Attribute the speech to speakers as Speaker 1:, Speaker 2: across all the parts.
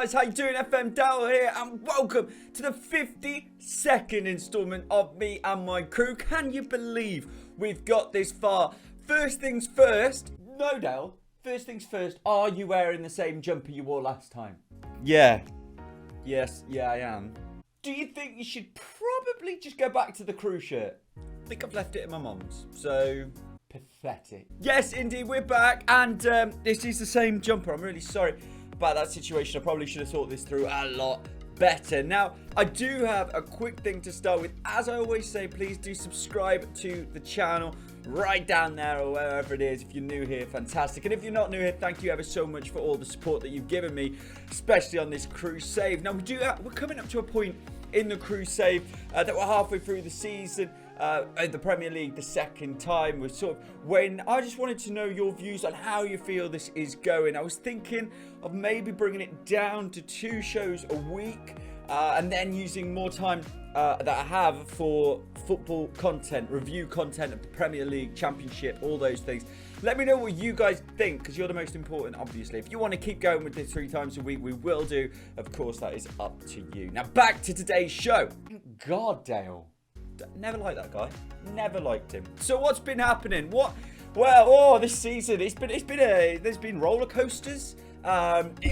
Speaker 1: guys, how you doing? FM Dowell here, and welcome to the 52nd installment of me and my crew. Can you believe we've got this far? First things first, no Dell, first things first, are you wearing the same jumper you wore last time? Yeah. Yes, I am. Do you think you should probably just go back to the crew shirt? I think I've left it in my mum's, so pathetic. Yes, indeed, we're back, and this is the same jumper. I'm really sorry about that situation. I probably should have thought this through a lot better. Now, I do have a quick thing to start with. As I always say, please do subscribe to the channel right down there or wherever it is. If you're new here, fantastic. And if you're not new here, thank you ever so much for all the support that you've given me, especially on this crew save. Now, we're coming up to a point in the crew save that we're halfway through the season. The Premier League the second time. I just wanted to know your views on how you feel this is going. I was thinking of maybe bringing it down to 2 shows a week and then using more time that I have for football content, review content of the Premier League, Championship, all those things. Let me know what you guys think, because you're the most important, obviously. If you want to keep going with this 3 times a week, we will do. Of course, that is up to you. Now, back to today's show. God, Dale. Never liked that guy. Never liked him. So what's been happening? This season there's been roller coasters.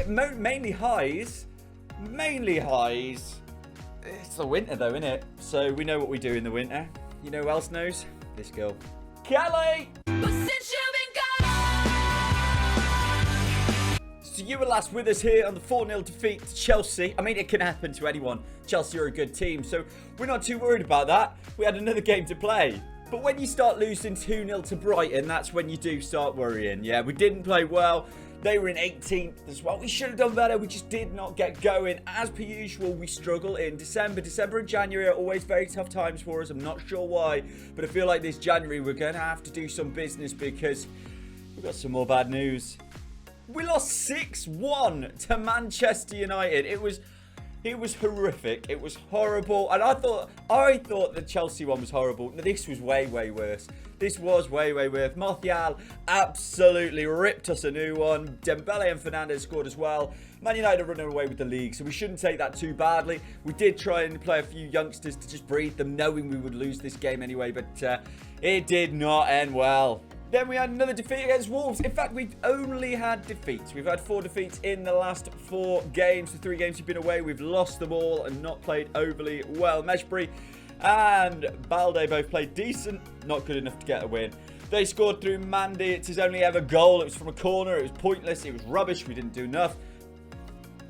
Speaker 1: Mainly highs. It's the winter though, isn't it? So we know what we do in the winter. You know who else knows? This girl, Kelly. So you were last with us here on the 4-0 defeat to Chelsea. I mean, it can happen to anyone. Chelsea are a good team, so we're not too worried about that. We had another game to play. But when you start losing 2-0 to Brighton, that's when you do start worrying. Yeah, we didn't play well. They were in 18th as well. We should have done better. We just did not get going. As per usual, we struggle in December. December and January are always very tough times for us. I'm not sure why, but I feel like this January we're going to have to do some business because we've got some more bad news. We lost 6-1 to Manchester United. It was horrific. It was horrible. And I thought the Chelsea one was horrible. This was way worse. This was way worse. Martial absolutely ripped us a new one. Dembele and Fernandes scored as well. Man United are running away with the league, so we shouldn't take that too badly. We did try and play a few youngsters to just breathe them, knowing we would lose this game anyway, but it did not end well. Then we had another defeat against Wolves. In fact, we've only had defeats. We've had 4 defeats in the last 4 games. The 3 games we've been away, we've lost them all and not played overly well. Meshbury and Balde both played decent, not good enough to get a win. They scored through Mandy. It's his only ever goal. It was from a corner. It was pointless. It was rubbish. We didn't do enough.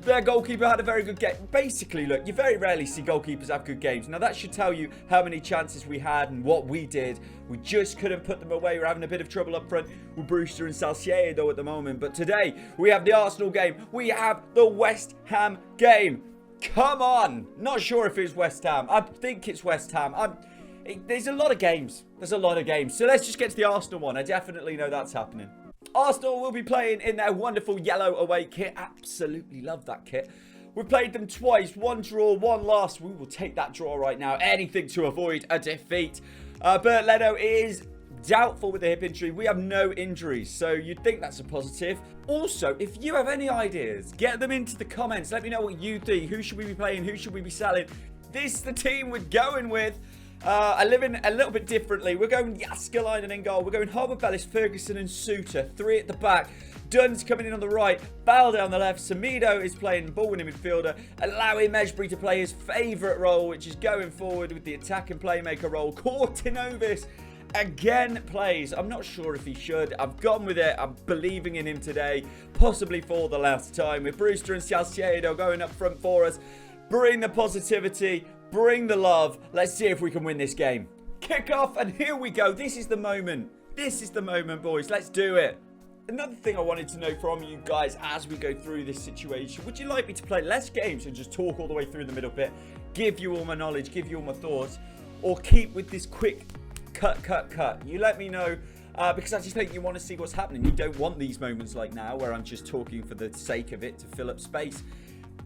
Speaker 1: Their goalkeeper had a very good game. Basically, look, you very rarely see goalkeepers have good games. Now, that should tell you how many chances we had and what we did. We just couldn't put them away. We're having a bit of trouble up front with Brewster and Salcedo at the moment. But today, we have the Arsenal game. We have the West Ham game. Come on. Not sure if it's West Ham. I think it's West Ham. There's a lot of games. So let's just get to the Arsenal one. I definitely know that's happening. Arsenal will be playing in their wonderful yellow away kit. Absolutely love that kit. We played them twice. 1 draw, 1 loss. We will take that draw right now. Anything to avoid a defeat. Bert Leno is doubtful with a hip injury. We have no injuries, so you'd think that's a positive. Also, if you have any ideas, get them into the comments. Let me know what you think. Who should we be playing? Who should we be selling? This is the team we're going with. I live in a little bit differently. We're going Jaskalainen in goal. We're going Harbour Bellis, Ferguson and Suter. 3 at the back. Dunn's coming in on the right. Balde on the left. Semedo is playing ball-winning midfielder. Allowing Meshbury to play his favourite role, which is going forward with the attack and playmaker role. Kortinovis again plays. I'm not sure if he should. I've gone with it. I'm believing in him today. Possibly for the last time. With Brewster and Salcedo going up front for us. Bring the positivity. Bring the love. Let's see if we can win this game. Kick off, and here we go. This is the moment. This is the moment, boys. Let's do it. Another thing I wanted to know from you guys as we go through this situation. Would you like me to play less games and just talk all the way through the middle bit? Give you all my knowledge, give you all my thoughts? Or keep with this quick cut? You let me know. Because I just think you want to see what's happening. You don't want these moments like now where I'm just talking for the sake of it to fill up space.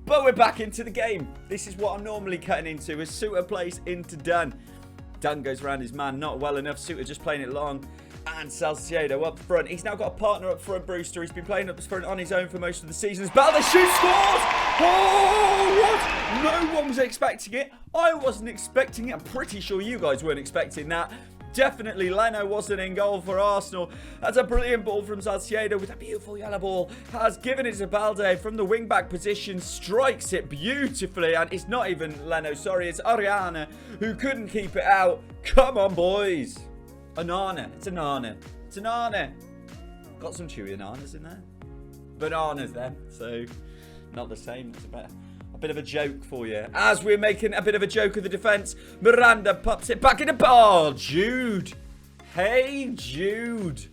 Speaker 1: But we're back into the game. This is what I'm normally cutting into as Suter plays into Dunn. Dunn goes around his man, not well enough. Suter just playing it long. And Salcedo up front. He's now got a partner up front, Brewster. He's been playing up front on his own for most of the season. Balde shoots, scores! Oh, what? No one was expecting it. I wasn't expecting it. I'm pretty sure you guys weren't expecting that. Definitely Leno wasn't in goal for Arsenal. That's a brilliant ball from Salcedo with a beautiful yellow ball. Has given it to Balde from the wing-back position. Strikes it beautifully. And it's not even Leno, sorry. It's Ariana who couldn't keep it out. Come on, boys. Anana. It's an Anana. It's an Anana. Got some chewy bananas in there. Bananas then. So, not the same. That's a bit of a joke for you. As we're making a bit of a joke of the defence, Miranda pops it back in the ball. Jude. Hey, Jude.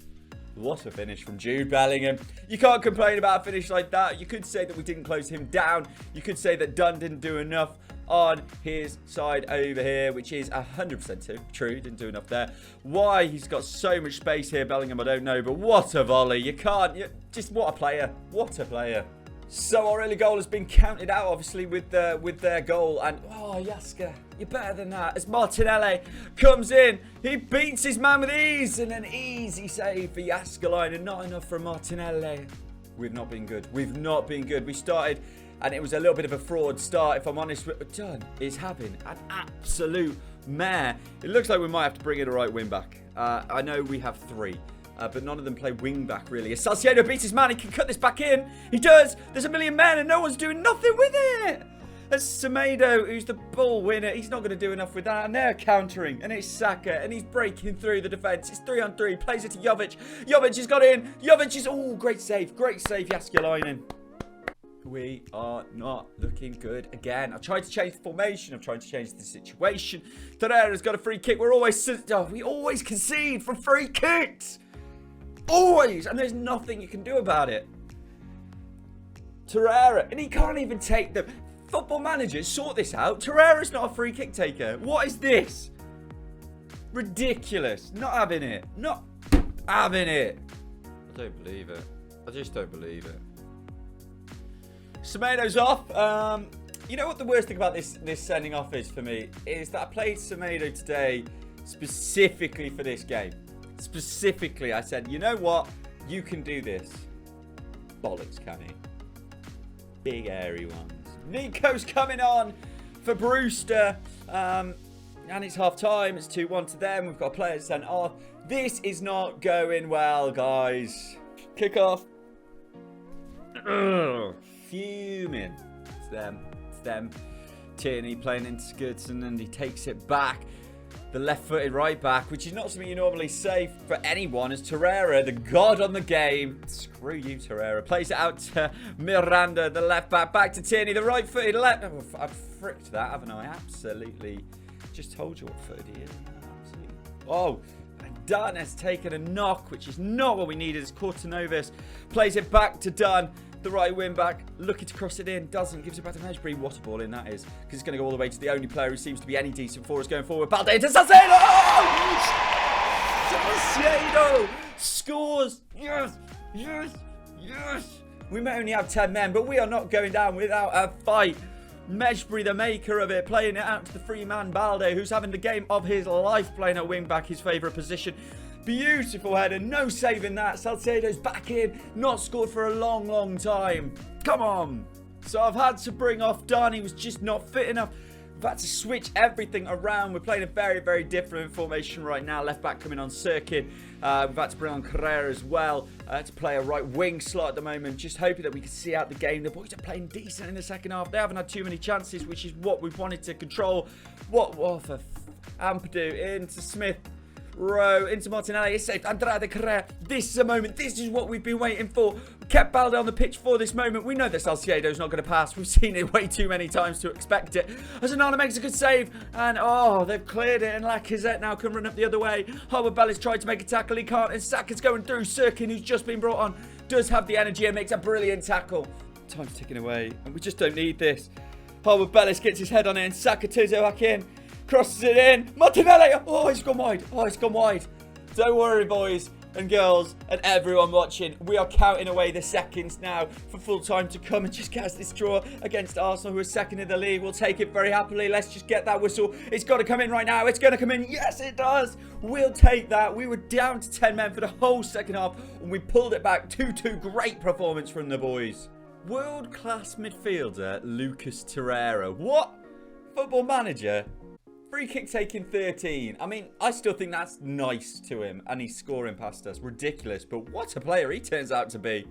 Speaker 1: What a finish from Jude Bellingham. You can't complain about a finish like that. You could say that we didn't close him down. You could say that Dunn didn't do enough on his side over here, which is 100% true. Didn't do enough there. Why he's got so much space here, Bellingham, I don't know. But what a volley. You can't. Just what a player. What a player. So our early goal has been counted out, obviously, with their goal. And, oh, Yaska, you're better than that. As Martinelli comes in, he beats his man with ease. And an easy save for Yaskalainen, and not enough for Martinelli. We've not been good. We've not been good. We started, and it was a little bit of a fraud start, if I'm honest. Dunn is having an absolute mare. It looks like we might have to bring in a right wing back. I know we have three. But none of them play wing back, really. As Salcedo beats his man, he can cut this back in. He does. There's a million men, and no one's doing nothing with it. As Semedo, who's the ball winner, he's not going to do enough with that. And they're countering, and it's Saka, and he's breaking through the defence. It's 3-on-3. Plays it to Jovic. Jovic has got in. Jovic is... Oh, great save. Great save, Jaskalainen. We are not looking good again. I've tried to change the formation. I've tried to change the situation. Torreira's got a free kick. We always concede from free kicks. Always, and there's nothing you can do about it. Torreira, and he can't even take them. Football managers, sort this out. Torreira's not a free kick taker. What is this? Ridiculous. Not having it. Not having it. I don't believe it. I just don't believe it. Semedo's off. You know what the worst thing about this sending off is for me? Is that I played Semedo today specifically for this game. Specifically, I said, you know what? You can do this. Bollocks, can he? Big airy ones. Nico's coming on for Brewster. And it's half time. It's 2-1 to them. We've got a player sent off. This is not going well, guys. Kick off. Ugh. Fuming. It's them. It's them. Tierney playing into Skirtson, and he takes it back. The left-footed right back, which is not something you normally say for anyone, as Torreira, the god on the game. Screw you, Torreira. Plays it out to Miranda, the left back to Tierney, the right-footed left. Oh, I've fricked that, haven't I? Absolutely. Just told you what footed he is. Absolutely. Oh, and Dunn has taken a knock, which is not what we needed. As Kortanovas plays it back to Dunn. The right wing back, looking to cross it in, doesn't, gives it back to Mejbri. What a ball in that is, because it's going to go all the way to the only player who seems to be any decent for us going forward. Balde to Salcedo! Salcedo scores! Yes! Yes! Yes! We may only have 10 men, but we are not going down without a fight. Mejbri, the maker of it, playing it out to the free man Balde, who's having the game of his life, playing at wing back, his favourite position. Beautiful header, no saving that. Salcedo's back in, not scored for a long, long time. Come on. So I've had to bring off Dunn. He was just not fit enough. We've had to switch everything around. We're playing a very, very different formation right now. Left back coming on Sirkin. We've had to bring on Carrera as well to play a right wing slot at the moment. Just hoping that we can see out the game. The boys are playing decent in the second half. They haven't had too many chances, which is what we've wanted to control. What for Ampadu into Smith. Rowe into Martinelli. It's saved. Andrade Carrera. This is a moment. This is what we've been waiting for. We kept Balde on the pitch for this moment. We know that Salcedo's not going to pass. We've seen it way too many times to expect it. As Anana makes a good save. And, oh, they've cleared it. And Lacazette now can run up the other way. Harbour Bellis tried to make a tackle. He can't. And Saka's going through. Sirkin, who's just been brought on, does have the energy and makes a brilliant tackle. Time's ticking away. And we just don't need this. Harbour Bellis gets his head on it. And Saka turns it back in. Crosses it in. Martinelli. Oh, it's gone wide. Oh, it's gone wide. Don't worry, boys. and girls and everyone watching, we are counting away the seconds now for full time to come and just get us this draw against Arsenal, who are second in the league. We'll take it very happily. Let's just get that whistle. It's got to come in right now. It's going to come in. Yes, it does. We'll take that. We were down to 10 men for the whole second half, and we pulled it back. 2-2. Great performance from the boys. World-class midfielder Lucas Torreira. What? Football Manager? Free kick taking 13. I mean, I still think that's nice to him, and he's scoring past us. Ridiculous, but what a player he turns out to be.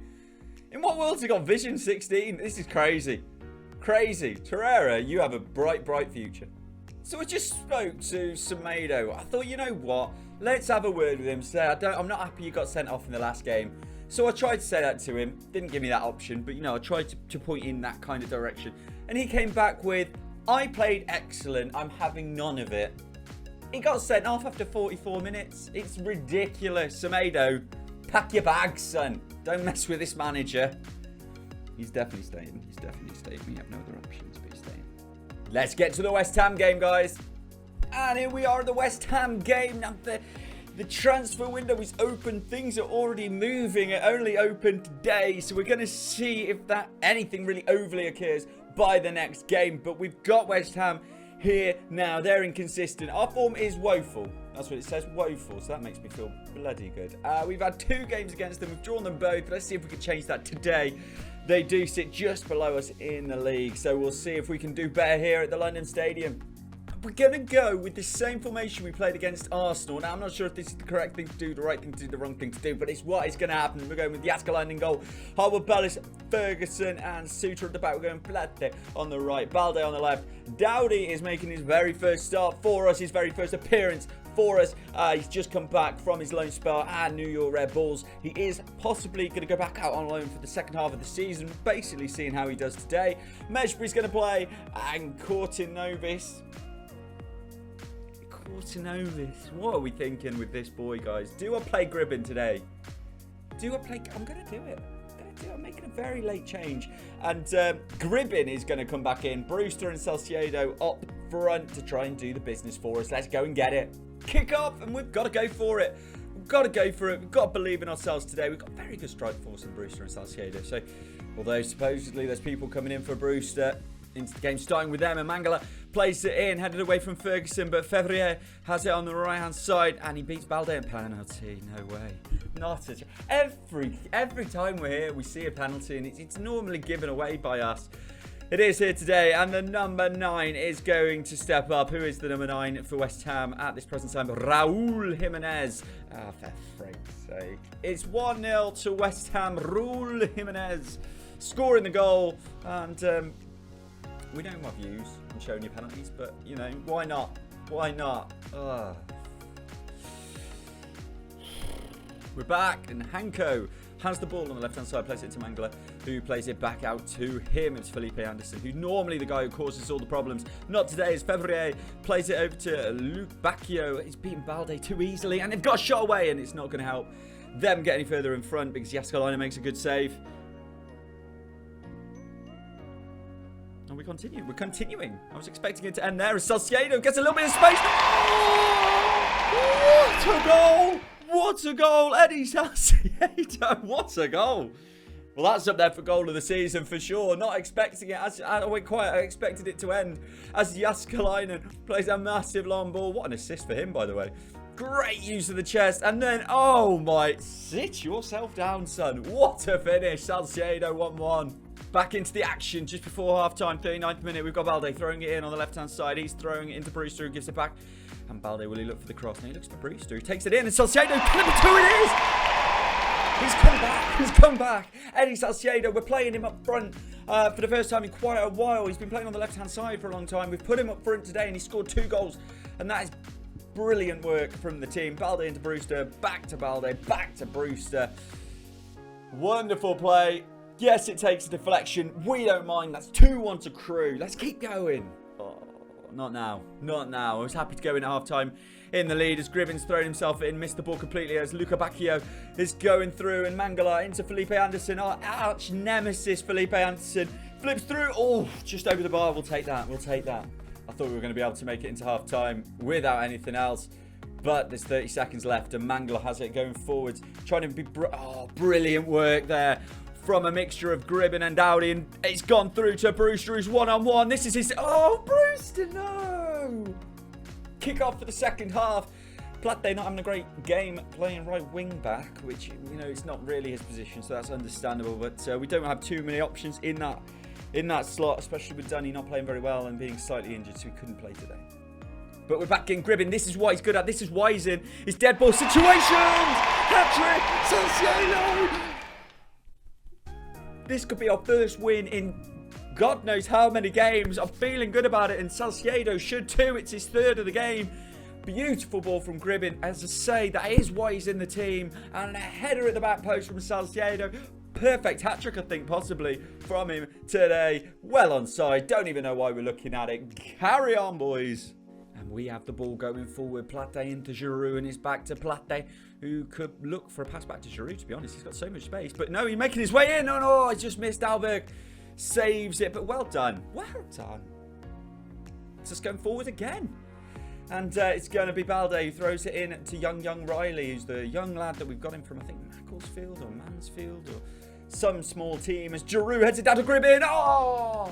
Speaker 1: In what world's he got Vision 16? This is crazy. Crazy. Torreira, you have a bright, bright future. So I just spoke to Semedo. I thought, you know what? Let's have a word with him. Say, I'm not happy you got sent off in the last game. So I tried to say that to him. Didn't give me that option, but, you know, I tried to point in that kind of direction. And he came back with, I played excellent. I'm having none of it. He got sent off after 44 minutes. It's ridiculous. Semedo, pack your bags, son. Don't mess with this manager. He's definitely staying. He's definitely staying. We have no other options, but he's staying. Let's get to the West Ham game, guys. And here we are at the West Ham game. Now, the transfer window is open. Things are already moving. It only opened today. So we're going to see if anything really overly occurs by the next game. But we've got West Ham here now. They're inconsistent. Our form is woeful. That's what it says, woeful. So that makes me feel bloody good. We've had 2 games against them. We've drawn them both. Let's see if we can change that today. They do sit just below us in the league. So we'll see if we can do better here at the London Stadium. We're going to go with the same formation we played against Arsenal. Now, I'm not sure if this is the correct thing to do, the right thing to do, the wrong thing to do, but it's what is going to happen. We're going with Yaskalainen in goal, Harwood Bellis, Ferguson, and Suter at the back. We're going Plate on the right, Balde on the left. Dowdy is making his very first start for us, his very first appearance for us. He's just come back from his loan spell at New York Red Bulls. He is possibly going to go back out on loan for the second half of the season, basically seeing how he does today. Meshbury's going to play, and Kortinovis. What are we thinking with this boy, guys? Do I play Gribbin today? I'm going to do it. I'm making a very late change. And Gribbin is going to come back in. Brewster and Salcedo up front to try and do the business for us. Let's go and get it. Kick off, and we've got to go for it. We've got to go for it. We've got to believe in ourselves today. We've got very good strike force in Brewster and Salcedo. So, although supposedly there's people coming in for Brewster, into the game starting with them, and Mangala plays it in, headed away from Ferguson, but Fevrier has it on the right hand side, and he beats Balde in penalty. No way. Not a every time we're here we see a penalty, and it's normally given away by us. It is here today, and the number 9 is going to step up. Who is the number 9 for West Ham at this present time? Raul Jimenez. For frank's sake. It's 1-0 to West Ham. Raul Jimenez scoring the goal, and we don't have views and showing you penalties, but, you know, why not? Why not? Ugh. We're back, and Hanko has the ball on the left-hand side, plays it to Mangala, who plays it back out to him. It's Felipe Anderson, who's normally the guy who causes all the problems. Not today, as Fevrier plays it over to Luke Bacchio. He's beaten Balde too easily, and they've got a shot away, and it's not going to help them get any further in front because Yaskalainen makes a good save. And we continue. We're continuing. I was expecting it to end there as Salcedo gets a little bit of space. Oh, what a goal! What a goal! Eddie Salcedo. What a goal! Well, that's up there for goal of the season for sure. Not expecting it. I expected it to end as Yaskalainen plays a massive long ball. What an assist for him, by the way. Great use of the chest. And then, oh my, sit yourself down, son. What a finish. Salcedo 1-1. Back into the action just before half-time, 39th minute. We've got Balde throwing it in on the left-hand side. He's throwing it into Brewster, who gives it back. And Balde, will he look for the cross? No, he looks for Brewster. He takes it in, and Salcedo, number 2 it is! He's come back. He's come back. Eddie Salcedo, we're playing him up front for the first time in quite a while. He's been playing on the left-hand side for a long time. We've put him up front today, and he scored 2 goals. And that is brilliant work from the team. Balde into Brewster, back to Balde, back to Brewster. Wonderful play. Yes, it takes a deflection. We don't mind. That's 2-1 to Crewe. Let's keep going. Oh, not now. Not now. I was happy to go in at half-time in the lead as Gribbin's thrown himself in, missed the ball completely as Luca Bacchio is going through, and Mangala into Felipe Anderson. Our arch nemesis, Felipe Anderson, flips through. Oh, just over the bar. We'll take that. We'll take that. I thought we were going to be able to make it into half-time without anything else. But there's 30 seconds left, and Mangala has it going forwards, trying to be... brilliant work there from a mixture of Gribbin and Dowdy, and it's gone through to Brewster, who's one-on-one. This is his... Oh, Brewster, no! Kick off for the second half. Plate not having a great game playing right wing back, which, you know, it's not really his position, so that's understandable. But we don't have too many options in that slot, especially with Dunny not playing very well and being slightly injured, so he couldn't play today. But we're back in Gribbin. This is what he's good at. This is why he's in his dead ball situations. Hat-trick, Salcedo. This could be our first win in God knows how many games. I'm feeling good about it, and Salcedo should too. It's his third of the game. Beautiful ball from Gribbin. As I say, that is why he's in the team. And a header at the back post from Salcedo. Perfect hat-trick, I think, possibly, from him today. Well onside. Don't even know why we're looking at it. Carry on, boys. And we have the ball going forward. Plate into Giroud, and it's back to Plate, who could look for a pass back to Giroud, to be honest. He's got so much space. But no, he's making his way in. Oh, no, I just missed Alberg. Saves it, but well done. Well done. It's just going forward again. And it's going to be Balde who throws it in to young Riley, who's the young lad that we've got him from, I think, Macclesfield or Mansfield or some small team. As Giroud heads it down to Gribbin. Oh!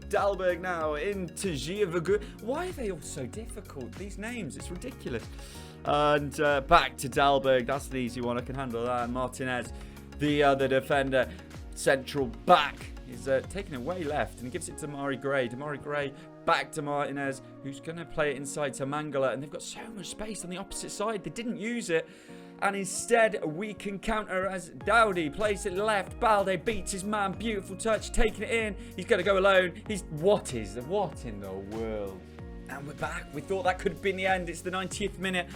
Speaker 1: Dalberg now into Giroud. Why are they all so difficult? These names, it's ridiculous. And back to Dalberg. That's the easy one. I can handle that. And Martinez, the other defender, central back, is taking it way left, and he gives it to Damari Gray. Damari Gray back to Martinez, who's going to play it inside to Mangala. And they've got so much space on the opposite side. They didn't use it. And instead, we can counter as Dowdy plays it left. Balde beats his man. Beautiful touch. Taking it in. He's going to go alone. What in the world? And we're back. We thought that could have been the end. It's the 90th minute.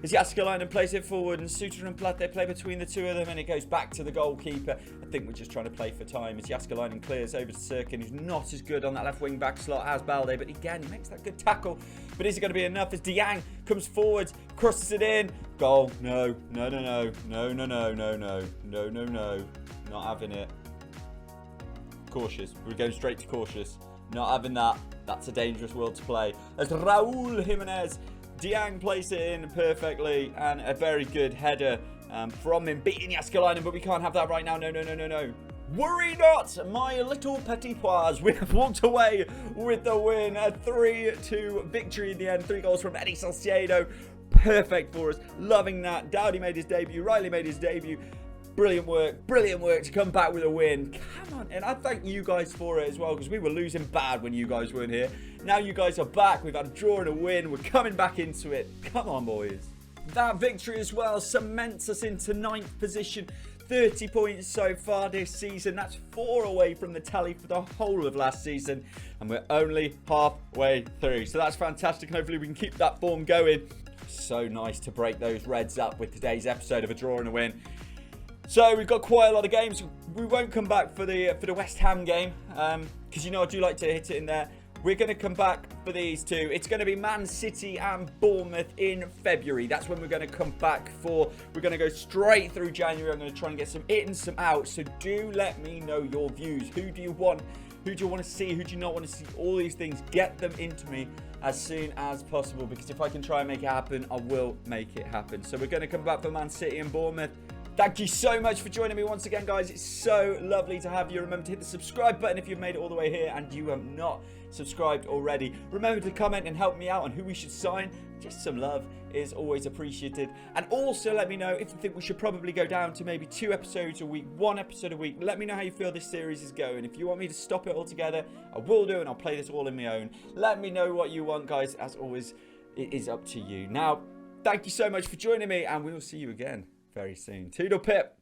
Speaker 1: As Jaskalainen plays it forward, and Suter and Plate play between the two of them, and it goes back to the goalkeeper. I think we're just trying to play for time as Jaskalainen clears over to Sirkin, who's not as good on that left wing back slot as Balde, but again, he makes that good tackle. But is it going to be enough as Diang comes forward, crosses it in? Goal. No. Not having it. Cautious. We're going straight to cautious. Not having that. That's a dangerous world to play. As Raul Jimenez, Diang plays it in perfectly, and a very good header from him, beating Jaskalainen, but we can't have that right now. No. Worry not, my little petit pois. We have walked away with the win. A 3-2 victory in the end. 3 goals from Eddie Salcedo. Perfect for us. Loving that. Dowdy made his debut. Riley made his debut. Brilliant work to come back with a win. Come on, and I thank you guys for it as well, because we were losing bad when you guys weren't here. Now you guys are back. We've had a draw and a win. We're coming back into it. Come on, boys. That victory as well cements us into 9th position. 30 points so far this season. That's 4 away from the tally for the whole of last season, and we're only halfway through. So that's fantastic, and hopefully we can keep that form going. So nice to break those Reds up with today's episode of a draw and a win. So we've got quite a lot of games. We won't come back for the West Ham game, because you know I do like to hit it in there. We're going to come back for these two. It's going to be Man City and Bournemouth in February. That's when we're going to come back for. We're going to go straight through January. I'm going to try and get some in, some out. So do let me know your views. Who do you want? Who do you want to see? Who do you not want to see? All these things, get them into me as soon as possible, because if I can try and make it happen, I will make it happen. So we're going to come back for Man City and Bournemouth. Thank you so much for joining me once again, guys. It's so lovely to have you. Remember to hit the subscribe button if you've made it all the way here and you have not subscribed already. Remember to comment and help me out on who we should sign. Just some love is always appreciated. And also let me know if you think we should probably go down to maybe 2 episodes a week, 1 episode a week. Let me know how you feel this series is going. If you want me to stop it altogether, I will do, and I'll play this all in my own. Let me know what you want, guys. As always, it is up to you. Now, thank you so much for joining me, and we will see you again very soon. Toodle pip.